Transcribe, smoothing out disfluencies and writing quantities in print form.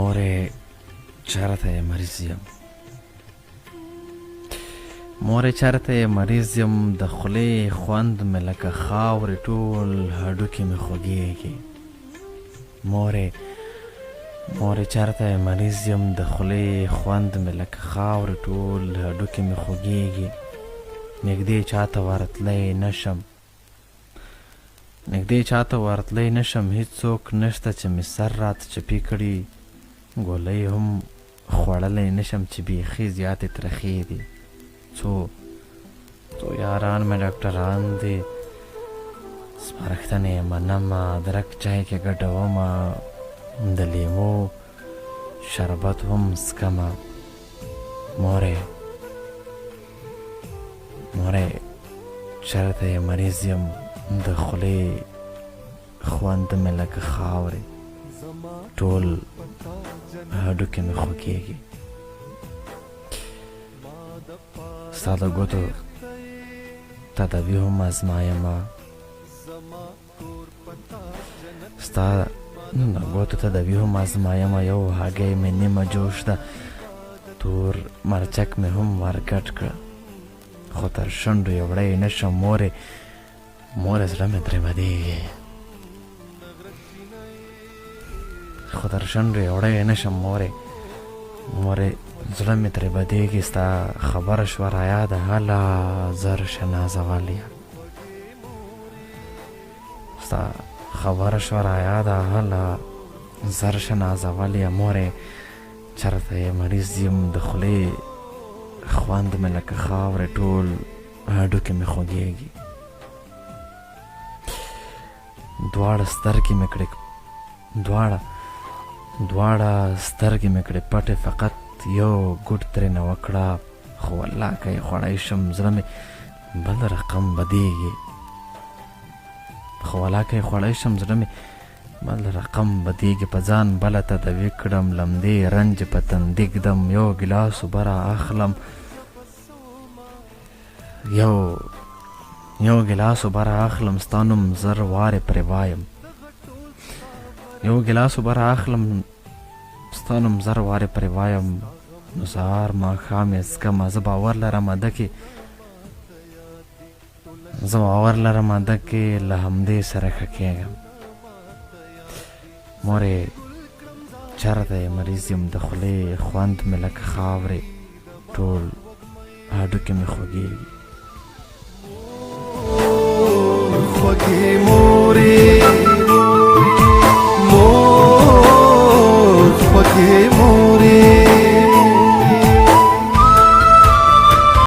مورې چېرته یې مریض یم مورې چېرته یې مریض یم د خولې خوند مې لکه خاورې ټول هډوکي مې خوږېږي مورې چېرته یې مریض یم د خولې خوند مې لکه خاورې ټول هډوکي مې خوږېږي نږدې چاته ورتلی نشم هیڅوک نشته چې مې سر راته چپي کړي ګولۍ هم خوړلی نشم چې بیخي زیاتې ترخې دي څو یاران مې ډاکټران دي سپارښتنې یې منمه ادرک چای کې ګډومه د لیمو شربت هم څکمه مورې چېرته یې مریض یم د خولې خوند مې لکه خاورې ټول هډوکي مې خوږېږي ستا د ګوتو تداوي هم ازمایمه یو هګۍ مې نیمه جوش ده تور مرچک مې هم ورګډ کړه خو تر شونډو یې وړی نشم مورې زړه مې ترې بدېږي زړه مې ترې بدېږي ستا خبره شوه رایاده هله زر شه نازوليه مورې چېرته یې مریض یم د خولې خوند مې لکه خاورې ټول هډوکي مې خوږېږي دواړه سترګې مې کړې پټې فقط یو ګوټ ترېنه وکړه خو والله که یې خوړی شم زړه مې بل رقم بدېږي په ځان بله تداوي کړم لمدې رنج په تندي ږدم یو ګیلاس اوبه را اخلم ستا نوم زر وارې پرې وایم نو سهار ماښام یې څکمه زه باور لرم اده کې له همدې سره ښه کېږم مورې چېرته یې مریض یم د خولې خوند مې لکه خاورې ټول هډوکي مې خوږېږي